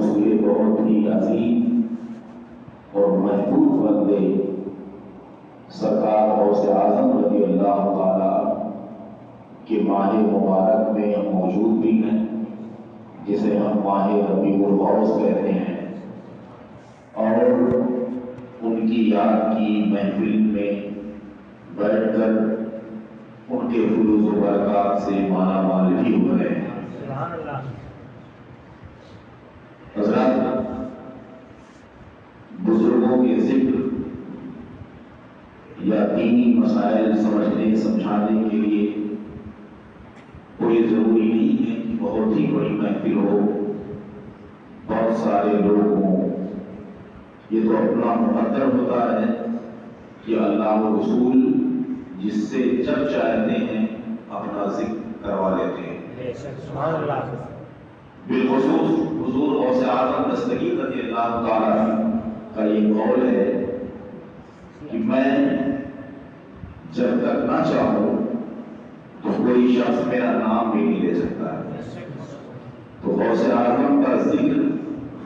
اس کے بہت ہی عظیم اور محبوب بندے سرکار غوث اعظم رضی اللہ تعالی کے ماہ مبارک میں ہم موجود بھی ہیں، جسے ہم ماہ ربیع الغوث کہتے ہیں، اور ان کی یاد کی محفل میں بیٹھ کر ان کے فیوز و برکات سے مالا مال بھی ہوئے ہیں۔ حضرات، بزرگوں کے ذکر یا دینی مسائل سمجھنے سمجھانے کے لیے کوئی ضروری نہیں ہے کہ بہت ہی بڑی محفل ہو، بہت سارے لوگ ہوں۔ یہ تو اپنا مقدر ہوتا ہے کہ اللہ و رسول جس سے جب چاہتے ہیں اپنا ذکر کروا لیتے ہیں۔ بالخصوص حضور غوث اعظم دستگیر رضی اللہ تعالیٰ کا یہ قول ہے کہ میں جب تک نہ چاہوں تو کوئی شخص میرا نام بھی نہیں لے سکتا ہے۔ تو غوث اعظم کا ذکر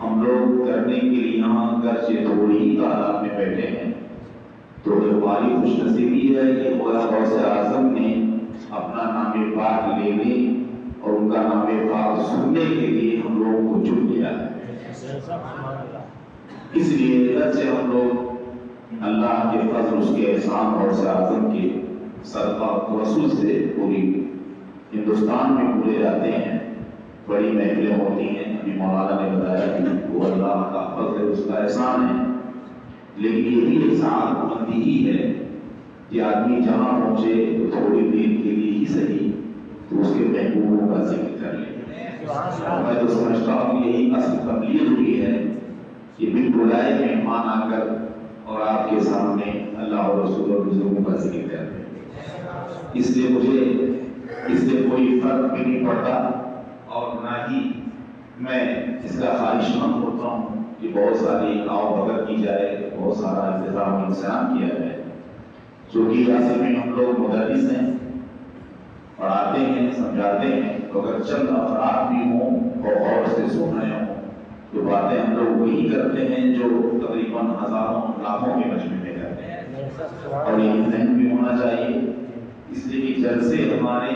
ہم لوگ کرنے کے لیے یہاں گرچہ تھوڑی ہی تعداد میں بیٹھے ہیں، تو ہماری خوش نصیبی ہے کہ غوث اعظم نے اپنا نام پاک لینے اور ان کا نام پاک سننے کے لیے ہم لوگوں کو چن لیا ہے۔ اس لیے گرچہ ہم لوگ اللہ کے فضل اس کے احسان غوث اعظم کے صدقہ رسول سے پوری ہندوستان میں پورے جاتے ہیں، بڑی محفلیں ہوتی ہیں۔ ابھی مولانا نے بتایا کہ وہ اللہ کا فضل ہے، اس کا احسان ہے، لیکن یہ بھی ایک سعادت مندی ہی ہے کہ آدمی جہاں پہنچے تو تھوڑی دیر کے لیے ہی صحیح تو اس کے محبوبوں کا ذکر کر لے۔ میں تو سمجھتا ہوں یہی اصل تبلیغ ہوئی ہے کہ بن بلائے مہمان آ کر اور آپ کے سامنے اللہ اور رسول اور بزرگوں کا ذکر کر لیں۔ اس لیے مجھے اس سے کوئی فرق بھی نہیں پڑتا اور نہ ہی میں اس کا خواہش مند ہوتا ہوں کہ بہت ساری آؤ بھگت کی جائے، بہت سارا انتظام انسان کیا جائے، چونکہ اصل میں ہم لوگ مدرس ہیں، پڑھاتے ہیں، سمجھاتے ہیں، تو اگر چند افراد بھی ہوں اور غور سے سن رہے ہوں تو باتیں ہم لوگ وہی کرتے ہیں جو تقریباً ہزاروں لاکھوں کے مجمع میں کرتے ہیں، اور یہ ذہن بھی ہونا چاہیے۔ اس لیے کہ جلسے ہمارے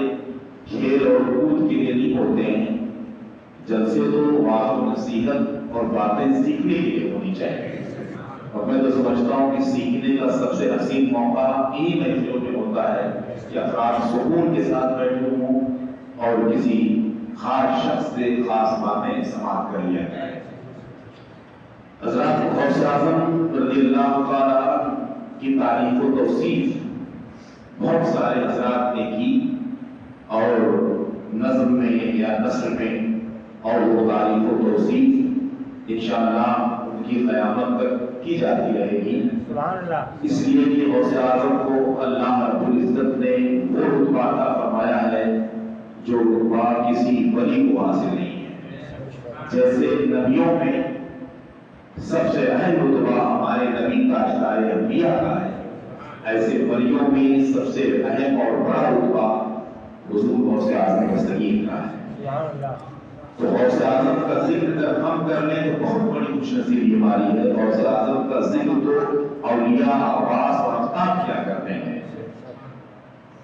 کھیل اور کود کے لیے نہیں ہوتے ہیں، جلسے تو واعظ و نصیحت اور باتیں سیکھنے کے لیے ہونی چاہیے، اور میں تو سمجھتا ہوں کہ سیکھنے کا سب سے حسین موقع انہی محفلوں میں ہوتا ہے کہ افراد سکون کے ساتھ بیٹھے ہوں اور کسی خاص شخص سے خاص باتیں سماعت کر لیا جائے۔ حضرات، غوث اعظم رضی اللہ تعالیٰ کی تعریف و توصیف بہت سارے حضرات نے کی، اور نظم میں یا نثر میں، اور وہ تعریف و توصیف انشاءاللہ ان کی قیامت تک کی جاتی رہے گی۔ اس لیے کہ غوث اعظم کو اللہ رب العزت نے وہ رتبہ عطا فرمایا ہے جو رتبہ کسی ولی کو حاصل نہیں ہے۔ جیسے نبیوں میں سب سے اہم رتبہ ہمارے نبی تاجدار انبیاء کا ہے، ایسے ولیوں میں سب سے اہم اور بڑا رتبہ حضور غوث اعظم دستگیر کا ہے۔ تو غوث اعظم کا ذکر اگر ہم کر لیں تو بہت بڑی خوش نصیبی ہماری ہے۔ غوث اعظم کا ذکر تو اولیاء عباس اور افتاب کیا کرتے ہیں،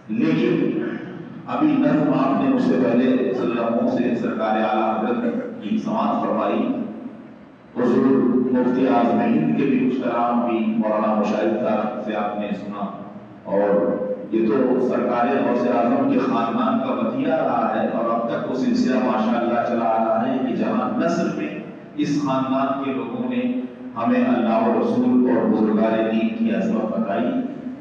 لیکن ابھی نظم آپ نے اس سے پہلے صلی اللہ سے سرکار اعلیٰ حضرت کی سماعت فرمائی، حضور مفتی اعظم ہند کے بھی کچھ کلام بھی مولانا مشاہد صاحب سے آپ نے سنا، اور یہ تو سرکار غوث اعظم کے خاندان کا وطیہ رہا ہے، اور اب تک وہ سلسلہ ماشاءاللہ چلا آ رہا ہے کہ جہاں نثر میں اس خاندان کے لوگوں نے ہمیں اللہ و رسول اور بزرگان دین کی عظمت بتائی،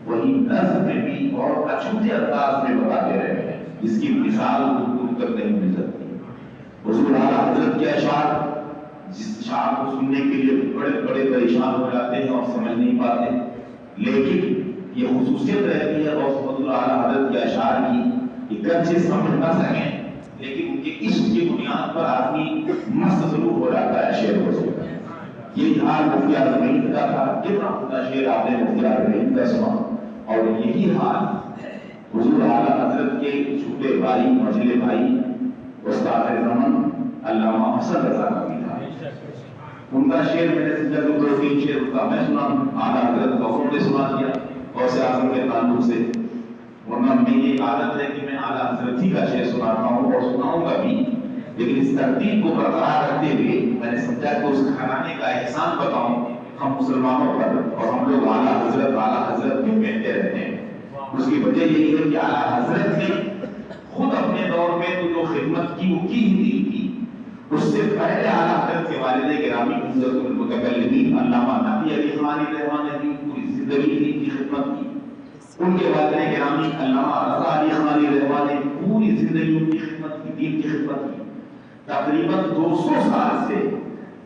وہی نظم میں بھی بہت اچھوتے انداز میں بتاتے رہے ہیں، جس کی مثال دور تک نہیں مل سکتی۔ حضور اعلیٰ حضرت کے اشعار، جس اشعار کو سننے کے لیے بڑے بڑے پریشان ہو جاتے ہیں اور سمجھ نہیں پاتے، لیکن یہ خصوصیت رہتی ہے حضور اعلیٰ حضرت کے اشعار کی کہ گرچہ سمجھ نہ سکیں لیکن ان کے عشق کی بنیاد پر آدمی مست ضرور ہو جاتا ہے شعر کو سن کر۔ یہ حال مفتی اعظم ہند کا تھا، کتنا اپنا شعر آپ نے مفتی اعظم ہند کا سنا، اور یہی حال حضور اعلیٰ حضرت کے چھوٹے بھائی مجلے بھائی استاد زمن علامہ حسن رضا کا بھی تھا۔ ان کا شعر میں نے سمجھا تو 2-3 شعر کا میں سنا، اعلیٰ حضرت غوث نے سنا دیا غوث اعظم کے تعلق سے، ورنہ میں یہ عادت ہے کہ میں اعلیٰ حضرت ہی کا شعر سناتا ہوں اور سناؤں گا بھی، لیکن اس ترتیب کو برقرار رکھتے ہوئے میں نے سمجھا کہ اس گھرانے کا احسان بتاؤں ہم مسلمانوں پر، اور ہم لوگ اعلیٰ حضرت کیوں کہتے رہتے ہیں؟ اس کی وجہ یہی ہے کہ اعلیٰ حضرت نے خود اپنے دور میں تو جو خدمت کی وہ کی ہی کی، اس سے پہلے اعلیٰ حضرت کے والد گرامی عمدۃ المتکلمین علامہ نقی علی خانی رحمٰن نے پوری زندگی کی خدمت کی، ان کے والد گرامی علامہ رضا علی خانی رحمٰن نے پوری زندگی ان کی خدمت کی، دین کی خدمت کی۔ تقریباً 200 سال سے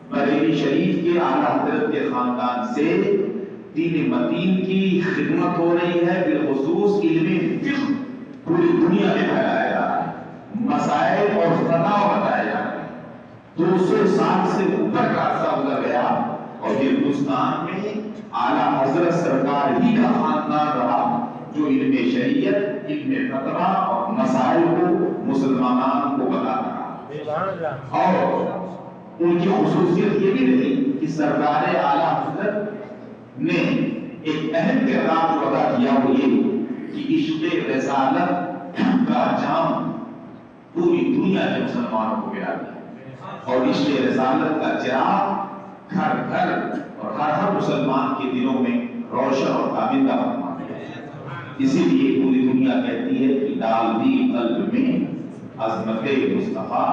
بریلی شریف کے اعلیٰ حضرت کے خاندان سے دین متین کی خدمت ہو رہی ہے، بالخصوص علم فقہ پوری دنیا میں پھیلایا جا رہا ہے، مسائل اور فتاوی بتایا جا رہا ہے۔ 200 سال سے اوپر کا عرصہ گزر گیا اور ہندوستان میں اعلیٰ حضرت سرکار ہی کا خاندان رہا جو علم شریعت، علم فتویٰ اور مسائل کو مسلمانوں کو بتاتا رہا۔ اور ان کی خصوصیت یہ بھی رہی کہ سرکار اعلیٰ حضرت نے ایک اہم کردار جو ادا کیا وہ یہ کہ عشق رسالت کا جام پوری دنیا کے مسلمانوں کو ملا دیا، اور عشق رسالت کا چراغ گھر گھر اور ہر مسلمان کے دلوں میں روشن اور تابندہ فرما دیا۔ اسی لیے پوری دنیا کہتی ہے کہ ڈال دی قلب میں عظمت مصطفیٰ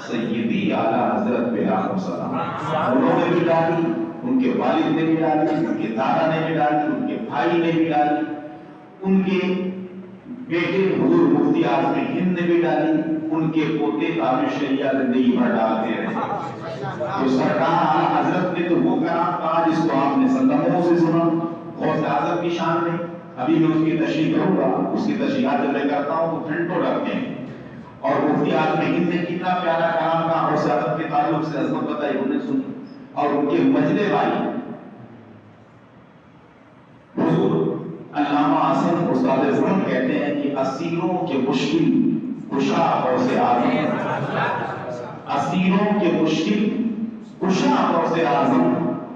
سیدی اعلیٰ حضرت پہ لاکھوں سلام۔ انہوں نے بھی ڈالی، ان کے والد نے بھی ڈالی، ان کے دادا نے بھی ڈالی، ان کے بھائی نے بھی ڈالی، ان کے بیٹے حضور مفتی اعظم ہند نے بھی ڈالی، ان کے پوتے تاج الشریعہ زندگی بھر ڈالتے رہے۔ تو سرکار اعلیٰ حضرت نے تو وہ کرام کہا جس کو آپ نے صدموں سے سنا غوث اعظم کی شان میں۔ ابھی میں اس کی تشریح کروں گا، اس کی تشریحات جب میں کرتا ہوں تو گھنٹوں لگتے ہیں، اور مفتی اعظم ہند نے کتنا پیارا کلام کہا غوث اعظم کے تعلق سے، عظمت بتائی انہوں نے سنی، اور ان کے مجلے بھائی حضور علامہ حسن استاد زمان کہتے ہیں کہ اسیروں کے مشکل کشا غوث اعظم، اسیروں کے مشکل کشا غوث اعظم،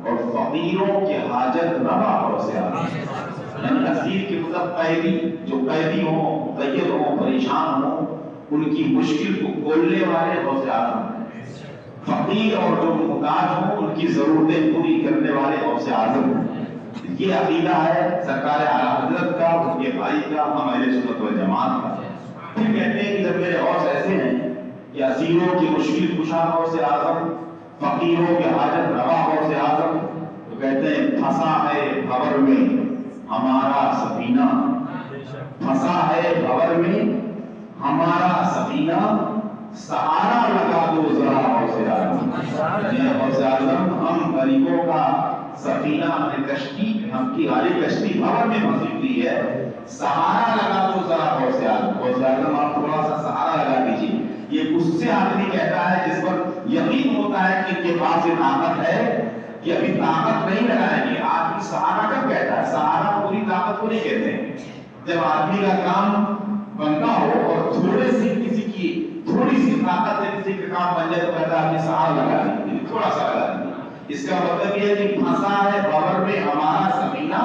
اور فقیروں کے حاجت روا غوث اعظم۔ یعنی اسیر کے مطلب قیدی، جو قیدی ہوں، مقید ہوں، پریشان ہوں، ان کی مشکل کو کھولنے والے غوث اعظم ہیں۔ فقیر اور جو محتاج ہوں ان کی ضرورتیں پوری کرنے والے غوث اعظم ہیں۔ یہ عقیدہ ہے سرکار اعلیٰ حضرت کا، ان کے بھائی کا، ہم اہل سنت والجماعت کا۔ پھر کہتے ہیں کہ جب میرے غوث ایسے ہیں کہ اسیروں کی مشکل کشا غوث اعظم، فقیروں کے حاجت روا غوث اعظم، تو کہتے ہیں پھنسا ہے بھور میں ہمارا سفینہ، پھنسا ہے بھور میں ہمارا سفینہ، سہارا لگا دو ذرا غوث اعظم۔ غوث اعظم ہم غریبوں کا سفینہ، ہمیں کشتی، ہم کی ہاری کشتی بھور میں پھنسی ہوئی ہے، سہارا لگا دو ذرا غوث اعظم۔ غوث اعظم آپ تھوڑا سا سہارا لگا دیجیے۔ یہ اس سے آدمی کہتا ہے جس پر یقین ہوتا ہے کہ ان کے پاس یہ طاقت ہے کہ ابھی طاقت نہیں لگائیں گے۔ آدمی سہارا کب کہتا ہے؟ سہارا پوری طاقت کو نہیں کہتے ہیں۔ جب آدمی کا کام بننا ہو اور تھوڑے سی کسی کی تھوڑی سی طاقت سے کسی کا کام بن جائے تو کہتا ہے سہارا لگا دیں، تھوڑا سا لگا دیں۔ اس کا مطلب یہ ہے کہ پھنسا ہے بھور میں ہمارا سفینہ،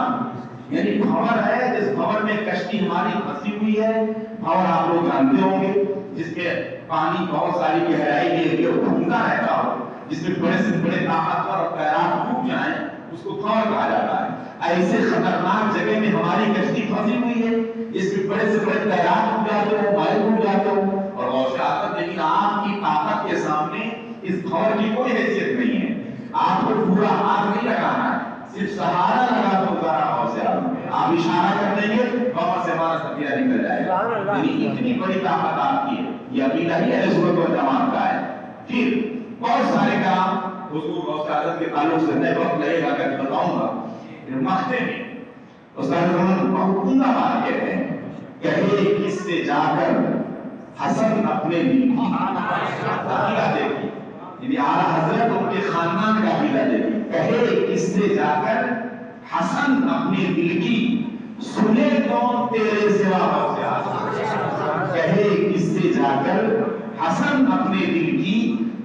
یعنی بھور ہے جس بھور میں کشتی ہماری پھنسی ہوئی ہے۔ بھور آپ لوگ جانتے ہوں گے جس میں پانی بہت ساری گہرائی میں گھومتا رہتا ہو، جس میں بڑے سے بڑے طاقتور اور تیراک ڈوب جائیں، اس کو بھور کہا جاتا ہے۔ ایسے خطرناک جگہ میں ہماری کشتی پھنسی ہوئی ہے، اس میں بڑے سے بڑے تیراک ڈوب جاتے ہو، ماہر ڈوب جاتے ہو، اور غوث اعظم لیکن آپ کی طاقت کے سامنے اس بھور کی کوئی حیثیت نہیں ہے۔ آپ کو پورا ہاتھ نہیں لگانا ہے، صرف سہارا لگا دو ذرا غوث اعظم۔ آپ اشارہ کر دیں گے وہاں سے ہمارا سفینہ نکل جائے گا۔ یعنی اتنی بڑی طاقت آپ کی ہے، یہ عقیدہ ہی اہل سنت والجماعت کا ہے۔ پھر بہت سارے کلام حضور غوث اعظم کے تعلق سے نئے وقت لگے گا کہ بتاؤں گا۔ مختے میں استاد زمان بہت عمدہ بات کہتے ہیں، کہے کس سے جا کر حسن اپنے دل کی عقیدہ دیکھی، یعنی اعلیٰ حضرت ان کے خاندان کا عقیدہ دیکھی۔ کہے کس سے جا کر حسن اپنے دل کی، سنے کون تیرے سوا غوث اعظم۔ کہے کس سے جا کر حسن اپنے دل کی،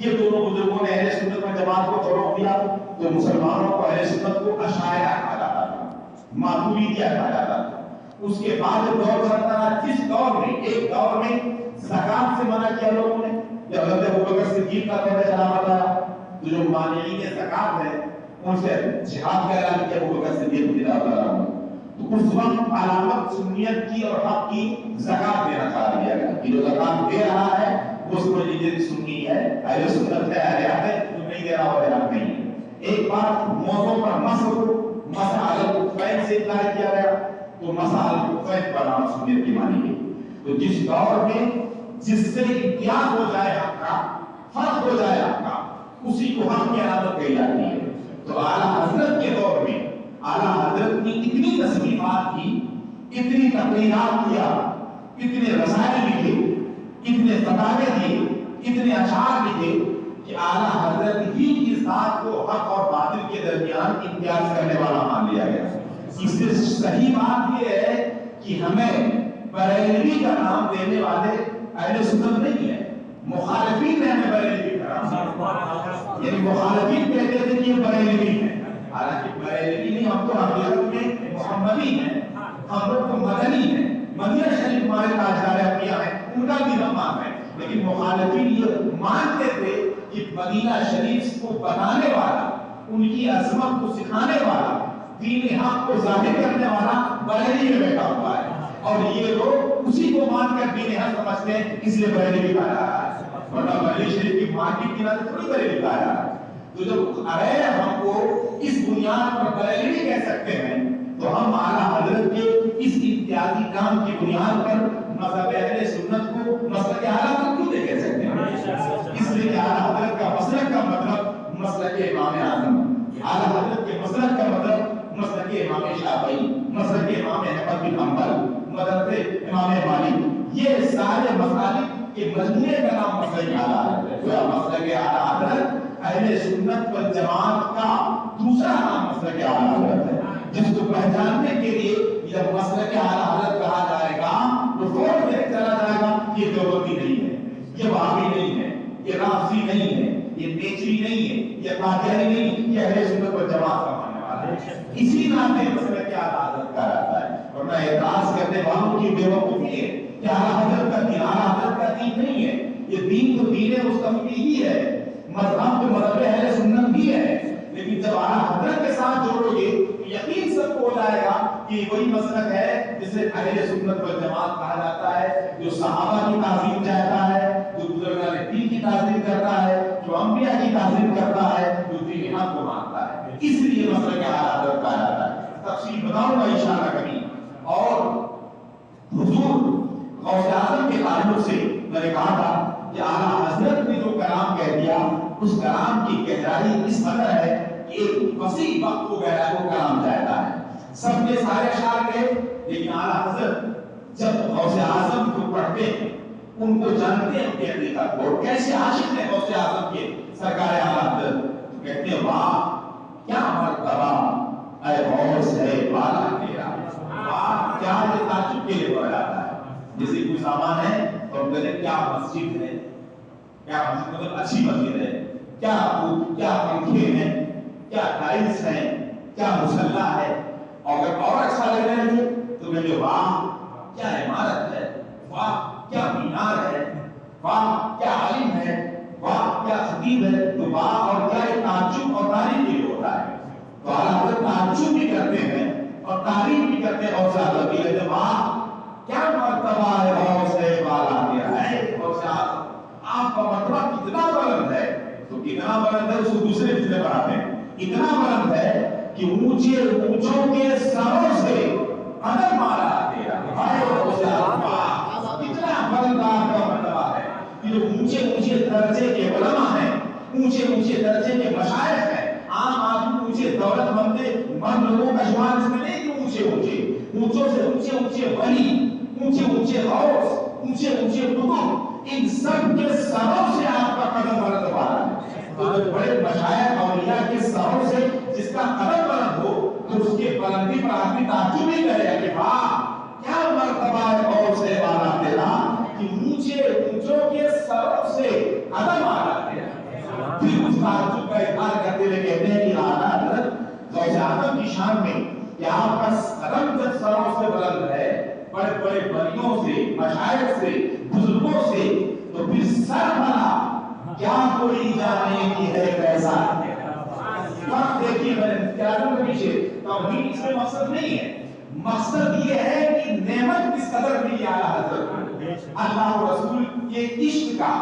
یہ دونوں بزرگوں نے اہل سنت و جماعت کو فروغ دیا تو مسلمانوں کو اہل سنت کو اشاعرہ کہا جاتا تھا، ماتریدیہ کہا جاتا تھا۔ اس کے بعد جو دور چلتا رہا، جس دور میں ایک دور میں زکات سے منع کیا لوگوں نے، جب حضرت ابوبکر صدیق کا دور خلافت آیا تو جو مانعین زکات ہے ان سے جہاد کا اعلان کیا ابوبکر صدیق رضی اللہ عنہ۔ تو اس وقت علامت سنیت کی اور حق کی زکات دینا قرار دیا گیا کہ جو زکات دے رہا ہے وہ سمجھ لیجیے سنی ہے، اہل سنت ہے، اہل حق ہے، جو نہیں دے رہا وہ اہل حق نہیں ہے۔ ایک بات موضوع پر مسح الخفین سے اطلاع کیا گیا تو مسح الخفین پر علامت سنیت کی مانی گئی۔ تو جس دور میں جس سے امتیاز ہو جائے حق کا، فرق ہو جائے حق کا، اسی کو حق کی علامت کہی جاتی ہے۔ تو اعلیٰ حضرت کے دور میں اعلیٰ حضرت نے اتنی تصنیفات کی، اتنی تقریرات کیا، اتنے رسائل لکھے، اتنے فتاوے دیے، اتنے اشعار لکھے کہ اعلیٰ حضرت ہی کی ذات کو حق اور باطل کے درمیان امتیاز کرنے والا مان لیا گیا۔ اس سے صحیح بات یہ ہے کہ ہمیں بریلوی کا نام دینے والے اہل سنت نہیں ہے، مخالفین نے ہمیں بریلوی کا نام، یعنی مخالفین کہتے تھے کہ یہ بریلوی ہے، حالانکہ بریلوی نہیں، ہم تو حقیقت میں محمدی ہیں، ہم لوگ تو مدنی ہیں، مدینہ شریف ہمارے تاجدار انبیاء ہیں، ان کا بھی ہم مان رہے ہیں، لیکن مخالفین یہ مانتے تھے کہ مدینہ شریف کو بنانے والا، ان کی عظمت کو سکھانے والا، دین حق کو ظاہر کرنے والا بریلوی میں بیٹھا ہوا ہے، اور یہ لوگ اسی کو مان کر دین حق سمجھتے ہیں، اس لیے بریلوی کہا جا رہا ہے، ورنہ بریلی شریف کی مارکیٹ کی نظر تھوڑی بریلوی کہا جا رہا ہے۔ تو جب ارے ہم کو اس بنیاد پر بریلوی کہہ سکتے ہیں تو ہم اعلیٰ حضرت کے اس امتیازی کام کی بنیاد پر مذہب اہل سنت کو مسلک اعلیٰ حضرت کیوں نہیں کہہ سکتے ہیں؟ اس لیے کہ اعلیٰ حضرت کا مسلک کا مطلب مسلک امام اعظم، اعلیٰ حضرت کے مسلک کا مطلب مسلک امام شافعی، مسلک امام احمد بن حنبل، مذہب امام مالک، یہ سارے مسالک کے مجموعے کا نام مسلک اعلیٰ حضرت ہے۔ مسلک اعلیٰ حضرت اہل سنت والجماعت کا دوسرا نام مسلک اعلیٰ حضرت ہے، جس کو پہچاننے کے لیے جب مسلک اعلیٰ حضرت کہا جائے گا تو فوراً پتہ چلا جائے گا کہ یہ دیوبندی نہیں ہے، یہ وہابی نہیں ہے، یہ رافضی نہیں ہے، یہ نیچری نہیں ہے، یہ قادیانی نہیں ہے، یہ اہل سنت والجماعت کا ماننے والا ہے۔ اسی نام سے مسلک اعلیٰ حضرت کہا جاتا ہے، ورنہ اعتراض کرنے والوں کی بیوقوفی ہے کہ اعلیٰ حضرت کا دین اعلیٰ حضرت کا دین نہیں ہے، یہ دین تو دین مصطفی ہی ہے، مذہب تو مذہب اہل سنت بھی ہے، لیکن جب اعلیٰ حضرت کے ساتھ جوڑو گے تو یقین سب کو ہو جائے گا کہ وہی مسلک ہے جسے اہل سنت والجماعت کہا جاتا ہے، جو صحابہ کی تعظیم چاہتا ہے، جو بزرگان دین کی تعظیم کرتا ہے، جو انبیاء کی تعظیم کرتا ہے، جو دین حق کو مانتا ہے، اس لیے مسلک اعلیٰ حضرت کہا جاتا ہے۔ تفصیل بتاؤں گا انشاءاللہ کبھی۔ اور حضور غوث اعظم کے تعلق سے میں نے کہا تھا کہ اعلیٰ حضرت نے جو کلام کہہ دیا اس کلام کی گہرائی اس قدر ہے کہ ایک وسیع وقت کو گہرائی کو کلام جاتا ہے۔ سب نے سارے اشعار کہے، لیکن اعلیٰ حضرت جب غوث اعظم کو پڑھتے ہیں، ان کو جانتے ہیں، ان کی حقیقت کو، کیسے عاشق ہیں غوث اعظم کے سرکار اعلیٰ حضرت، تو کہتے ہیں واہ کیا مرتبہ اے غوث ہے بالا تیرا، واہ کیا یہ تعجب کے لیے پڑھا جاتا ہے۔ جیسے کوئی سامان ہے تو ہم کہتے ہیں کیا مسجد ہے، کیا مسجد مطلب اچھی مسجد ہے، کیا پنکھے ہیں، کیا ٹائلس ہیں، کیا مصلی ہے، اور اگر اور اچھا لگنے لگے تو کہتے واہ کیا عمارت ہے، واہ کیا مینار ہے، واہ کیا عالم ہے، واہ کیا خطیب ہے، تو واہ اور کیا ایک تعجب اور تعریف کے لیے ہوتا ہے۔ تو اعلیٰ حضرت تعجب بھی کرتے ہیں اور تعریف بھی کرتے ہیں، اور زیادہ بھی کہتے واہ کیا مرتبہ ہے غوث بالا تیرا، ہے غوث اعظم آپ کا مرتبہ کتنا بلند ہے۔ تو کتنا بلند ہے اس کو دوسرے فطرے بڑھاتے ہیں، اتنا بلند ہے کہ اونچے اونچوں کے سروں سے قدم مارا تیرا، ہے غوث اعظم کتنا بلند آپ کا مرتبہ ہے۔ یہ جو اونچے اونچے درجے کے علماء ہیں، اونچے اونچے درجے کے مشائخ ہیں، عام آدمی اونچے دولت مند لوگوں کا شمار اس میں نہیں کہ اونچے اونچوں سے اونچے اونچے ولی، اونچے اونچے غوث، اونچے اونچے قطب، ان سب کے سروں سے آپ کا قدم بلند ہوا ہے۔ تو بڑے مشائخ اولیاء کے سروں سے جس کا قدم بلند ہو تو اس کے بلندی پر آدمی تعجب ہی کرے گا کہ واہ کیا مرتبہ ہے غوث بالا تیرا، کہ اونچے اونچوں کے سروں سے قدم آ جاتے ہیں۔ اس تعجب کا اظہار کرتے ہوئے کہتے ہیں کہ اعلیٰ حضرت غوث اعظم کی شان میں کہ آپ کا قدم جب سروں سے بلند ہے بڑے بڑے ولیوں سے، مشائخ سے، بزرگوں سے، تو پھر سر بنا کیا کوئی جانے کی ہے کیسا فرق دیکھیے میں اختیاروں کے پیچھے توحید اس میں مقصد نہیں ہے، مقصد یہ ہے کہ نعمت کس قدر ملی اعلیٰ حضرت اللہ و رسول کے عشق کا،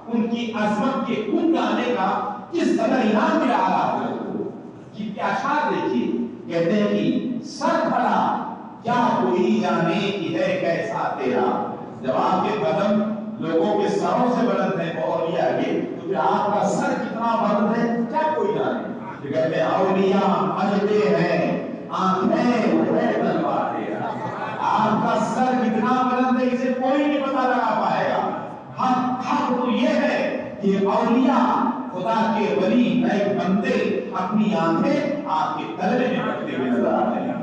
ان کی عظمت کے خون گانے کا کس قدر انعام ملا اعلیٰ حضرت کو. یہ کیا اشعار دیکھیے، کہتے ہیں کہ سر بھلا کیا کوئی جانے کی ہے کیسا تیرا. جب آپ کے قدم لوگوں کے سروں سے بلند ہیں اولیاء کے، تو پھر آپ کا سر کتنا بلند ہے کیا کوئی جانے. کہتے ہیں اولیاء مجدے ہیں آنکھیں وہ ہے تلوار تیرا. آپ کا سر کتنا بلند ہے اسے کوئی نہیں پتہ لگا پائے گا. حق تو یہ ہے کہ اولیاء خدا کے ولی نئے بندے اپنی آنکھیں آپ کے تلوے میں رکھتے ہوئے نظر آتے ہیں.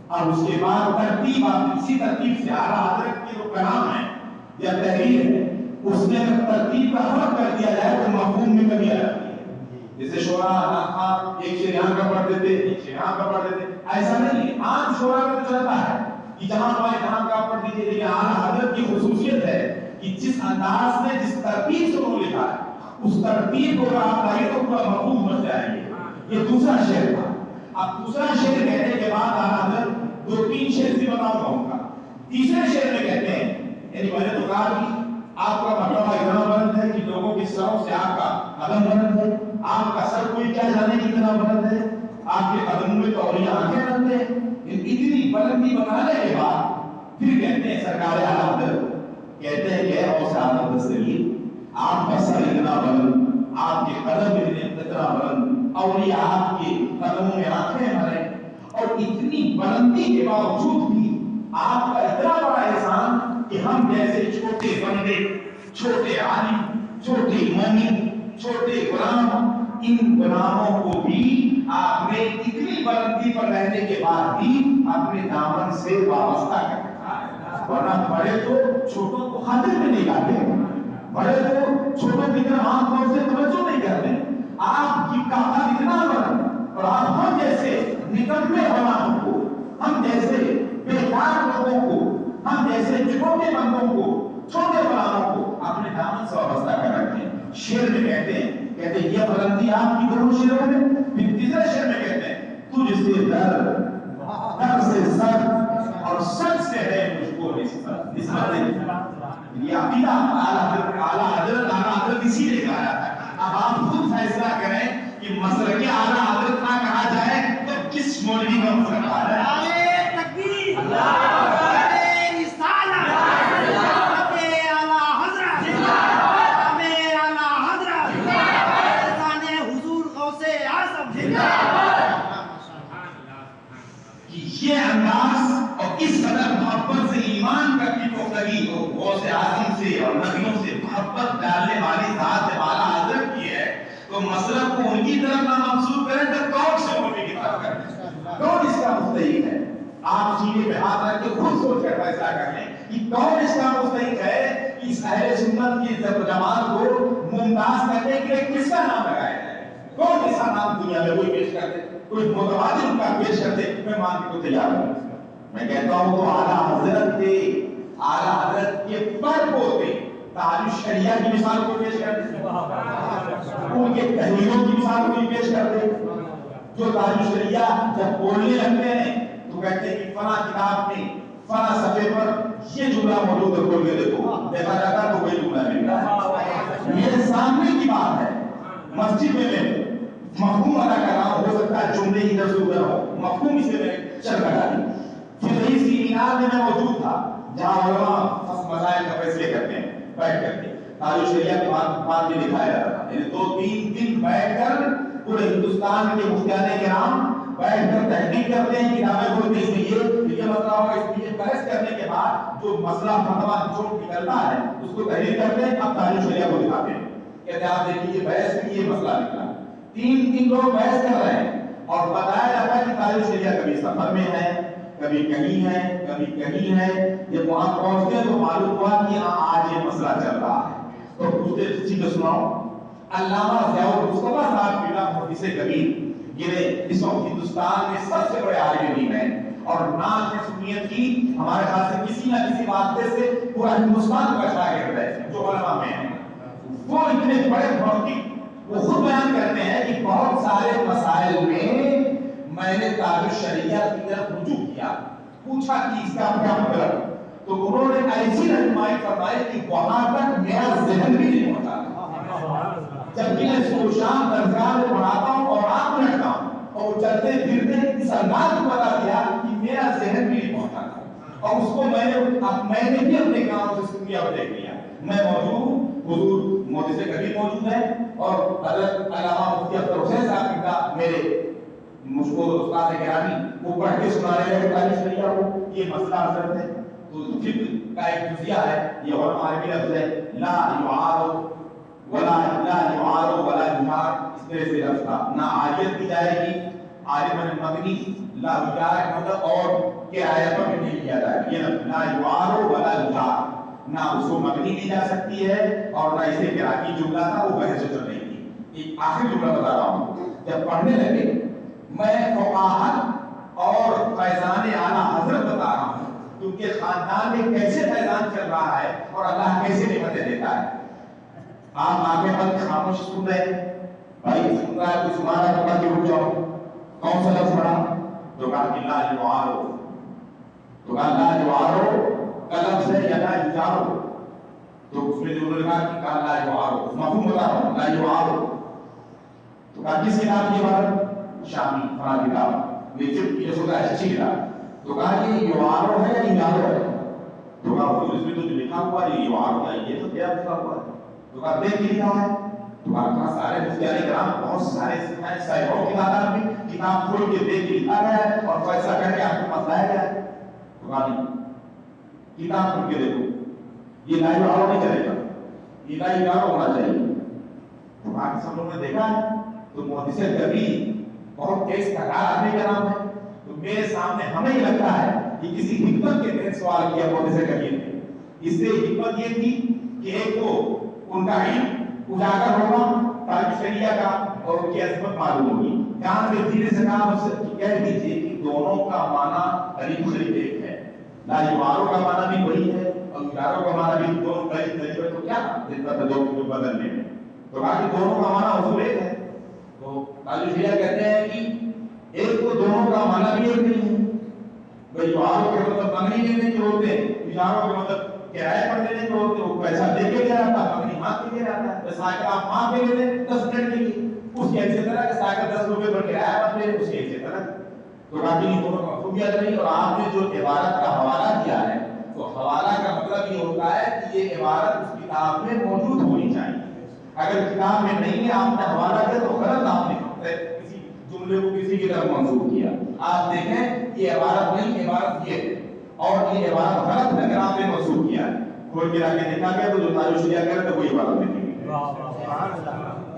اور اس کے بعد ترتیب آپ اسی ترتیب سے اعلیٰ حضرت کی جو کلام ہے یا تحریر ہے اس میں ترتیب کا فرق کر دیا جائے تو مفہوم میں کمی آ جاتی ہے. جیسے شعراء ایک شعر یہاں کا پڑھ دیتے ایک شعر یہاں کا پڑھ دیتے، ایسا نہیں ہے. عام شعراء میں تو چلتا ہے کہ جہاں پائے جہاں کا پڑھ دیجیے، لیکن اعلیٰ حضرت کی خصوصیت ہے کہ جس انداز میں جس ترتیب سے انہوں نے لکھا ہے اس ترتیب کو اگر آپ لائیں تو پورا مفہوم بن جائے گی. یہ دوسرا شعر تھا. اب دوسرا شعر کہنے کے بعد اعلیٰ حضرت دو تین شعر سے بتاؤں گا ان کا. تیسرے شعر میں کہتے ہیں، یعنی میں نے تو کہا کہ آپ کا مرتبہ اتنا بلند ہے کہ لوگوں کے سروں سے آپ کا قدم بلند ہے. آپ کا سر کوئی کیا جانے کتنا بلند ہے، آپ کے قدموں میں تو اولیاء آنکھیں بلند ہیں. اتنی بلندی بنانے کے بعد پھر کہتے ہیں سرکار اعلیٰ حضرت کہتے ہیں کہ غوث اعظم دستگیر آپ کا سر اتنا بلند، آپ کے قدم اتنا بلند، اولیاء آپ کے قدموں میں آنکھیں بھریں، اور اتنی بلندی کے باوجود بھی آپ کا اتنا بڑا احسان کہ ہم جیسے چھوٹے بندے، چھوٹے عالم، چھوٹے مومن، چھوٹے غلام، ان غلاموں کو بھی آپ نے اتنی بلندی پر رہنے کے بعد بھی اپنے دامن سے وابستہ کر رکھا. ورنہ بڑے تو چھوٹوں کو خاطر میں نہیں لاتے، بڑے تو چھوٹوں کی طرح عام طور سے توجہ نہیں کرتے. آپ کی کاغذ اتنا بلند اور آپ ہم جیسے نکمے غلاموں کو، ہم جیسے بیکار لوگوں کو، ہم جیسے چھوٹے بندوں کو، چھوٹے غلاموں کو اپنے دامن سے وابستہ کر رکھتے ہیں. شعر میں کہتے ہیں یہ بلندی آپ کی دونوں شعروں میں. پھر تیسرے شعر میں کہتے ہیں تجھ سے در سے سر اور سر سے ہے مجھ کو نسبت. یہ عقیدہ اعلیٰ حضرت اسی لیے کہا جاتا ہے. اب آپ خود فیصلہ کریں کہ مسلک اعلیٰ حضرت نہ کہا جائے تو کس مولوی کا مسلک کہا جائے. یہ انداز اور اس قدر محبت سے ایمان کا کی پختگی غوث اعظم سے اور نبیوں سے محبت ڈالنے والی ذات اعلیٰ حضرت کی ہے تو مسلک کو ان کی طرف نہ منسوب کریں تو کون سے مولوی کی طرف کریں؟ کون اس کا مستحق ہے؟ آپ سینے پہ ہاتھ رکھ کے خود سوچ کر فیصلہ کر لیں کہ کون اس کا مستحق ہے کہ اس اہل سنت کی جماعت کو ممتاز کرنے کے لیے کس کا نام لگایا جائے. کون ایسا نام دنیا میں کوئی پیش کر دے، کوئی متبادل کا پیش کر دے، میں ماننے کو تیار ہوں. میں کہتا ہوں تو اعلیٰ حضرت کے پر ہوتے تعلیم شریعہ کی مثال کو پیش کر دے، ان کے تحریروں کی مثال کو پیش کر دے. جو تعلیم شریعہ جب بولنے لگتے ہیں تو کہتے ہیں کہ فلاں کتاب میں فلاں صفحے پر یہ جملہ موجود ہے، کھول کے دیکھو، دیکھا جاتا تو وہی جملہ ملتا ہے. میرے سامنے کی بات ہے، مسجد میں مفہوم ادا کر رہا ہو سکتا ہے جملے ادھر سے ادھر ہو، مفہوم اسے میں چل رہا ہے. پھر اس سیمینار میں موجود تھا جہاں علماء مسائل کا فیصلے کرتے ہیں بیٹھ کر کے. تعلیم شریعہ کے بعد میں دکھایا جاتا تھا، یعنی 2-3 دن بیٹھ کر پورے ہندوستان کے مفتیان کرام بیٹھ کر تحقیق کرتے ہیں، کتابیں کھولتے ہیں، اس میں یہ مسئلہ ہوگا، اس میں یہ بحث کرنے کے بعد جو مسئلہ فتویٰ نچوڑ نکلتا ہے اس کو تحریر کرتے ہیں. اب تعلیم شریعہ کو دکھاتے ہیں، کہتے ہیں آپ دیکھیے بحث میں یہ مسئلہ نکلا. 3 لوگ بحث کر رہے ہیں اور بتایا جاتا ہے کہ تعلیم شریعہ کبھی سفر میں ہے، کبھی کہیں ہے، کبھی کہیں ہے. جب وہاں پہنچتے ہیں تو معلوم ہوا کہ آج یہ مسئلہ چل رہا ہے. تو پوچھتے ٹھیک ہے سناؤ علامہ ضیاء المصطفیٰ صاحب قبلہ محدث کبیر یہ اس وقت ہندوستان میں سب سے بڑے عالم دین ہیں اور نعت سنیت کی ہمارے خیال سے کسی نہ کسی واسطے سے پورا ہندوستان کا شاگرد ہے جو علماء میں ہیں. وہ اتنے بڑے محقق وہ خود بیان کرتے ہیں کہ بہت سارے مسائل میں نے تاج الشریعہ کی طرف رجوع کیا, پوچھا کہ اس کا کیا مطلب, تو انہوں نے ایسی رہنمائی فرمائی کہ وہاں تک میرا ذہن بھی نہیں پہنچا. جبکہ میں صبح شام درسگاہ میں پڑھاتا ہوں اور آپ رکھتا ہوں اور چلتے پھرتے اس انداز کو بتا دیا کہ میرا ذہن بھی نہیں پہنچا تھا. اور اس کو میں نے بھی اپنے کام سے سن لیا اور دیکھ لیا. میں موجود حضور محدث کبیر موجود ہے اور حضرت علامہ مفتی اختر حسین صاحب کا میرے مجھ کو استاد گرامی وہ پڑھ کے سنا رہے ہیں تاریخ شریعہ کو یہ مسئلہ حضرت ہے. تو فقہ کا ایک جزیہ ہے, یہ علماء عربی لفظ ہے لا یعارض ولا یجار, اس طرح سے لفظ تھا. نہ عاریت دی جائے گی عارض المبنی, لا یجار مطلب اور کہ آیتوں میں نہیں کیا جائے گا. یہ لفظ لا یعارض ولا یجار, نہ اس کو مبنی دی جا سکتی ہے اور نہ اسے قراءتی جملہ تھا وہ بحث چل رہی تھی. ایک آخری جملہ بتا رہا ہوں. جب پڑھنے لگے میں فقاہت اور فیضان اعلیٰ حضرت بتا رہا ہوں کہ ان کے خاندان میں کیسے فیضان چل رہا ہے اور اللہ کیسے نعمتیں دیتا ہے. آپ آگے بند خاموش سن رہے بھائی, سن رہا ہے کوئی سنا رہا ہے تو کہا کہ رک جاؤ, کون سا لفظ پڑھا, تو کہا کہ لا یعارو, تو کہا لا یعارو کا لفظ ہے یا لا یجارو, تو اس میں جو انہوں نے کہا لا یعارو مفہوم بتا رہا ہوں لا یعارو, تو کہا کس کتاب کی بات, شامی فلاں کتاب نیچے یہ سوچا اچھی کتاب, تو کہا یہ یعارو ہے یا یجارو ہے, تو کہا حضور اس میں تو جو لکھا ہوا ہے یہ یعارو ہے, یہ تو کیا لکھا ہوا ہے, تو کہا دیکھ لکھا ہے, تو کہا سارے مفتیان کرام بہت سارے ہیں سائبوں کی تعداد میں کتاب کھول کے دیکھ لکھا گیا ہے اور فیصلہ کر کے آپ کو مسئلہ گیا ہے, تو کہا نہیں کتاب کھول کے دیکھو یہ لا یعارو نہیں چلے گا, یہ لا یجارو ہونا چاہیے. تو باقی سب لوگوں نے دیکھا ہے تو محدث کبیر بہت تیز تکرار آدمی کا نام ہے, تو میرے سامنے ہمیں ہی لگتا ہے کہ کسی حکمت کے تحت سوال کیا محدث کبیر نے. اس سے حکمت یہ تھی کہ ایک تو ان کا علم اجاگر ہوگا تاریخ شریعہ کا اور ان کی عظمت معلوم ہوگی. کان میں دھیرے سے کہا اس سے کہہ دیجیے کہ دونوں کا معنی قریب قریب ایک ہے, لا یعارو کا معنی بھی وہی ہے اور یجارو کا معنی بھی دونوں قریب قریب ہے, تو کیا دقت ہے دونوں کو بدلنے میں, تو کہا کہ دونوں کا معنی حضور ایک ہے. تو تاج شریعہ کہتے ہیں کہ ایک تو دونوں کا معنی بھی ایک نہیں ہے, بھائی یعارو کے مطلب منگنی لینے کے ہوتے ہیں, یجارو کے مطلب کرایہ پر لینے کے ہوتے ہیں, وہ پیسہ دے کے لے آتا ہے, منگنی مانگ کے لے آتا ہے. سائیکل آپ مانگ کے لے لیں 10 منٹ کے لیے, اس کے ایسے طرح کہ سائیکل 10 روپے پر کرایہ پر لے, اس کے ایسے طرح. تو کہا کہ دونوں کا مفہومیت نہیں. اور آپ نے جو عبارت کا حوالہ دیا ہے تو حوالہ کا مطلب یہ ہوتا ہے کہ یہ عبارت اس کتاب میں موجود ہونی چاہیے. اگر کتاب میں نہیں ہے آپ نے حوالہ دیا تو غلط آپ نے کسی جملے کو کسی کی طرف منسوب کیا. آپ دیکھیں یہ عبارت نہیں, عبارت یہ ہے اور یہ عبارت غلط ہے اگر آپ نے منسوب کیا ہے. کھول کے لا کے دیکھا گیا تو جو تاج شریعہ کرے تو کوئی عبارت نہیں.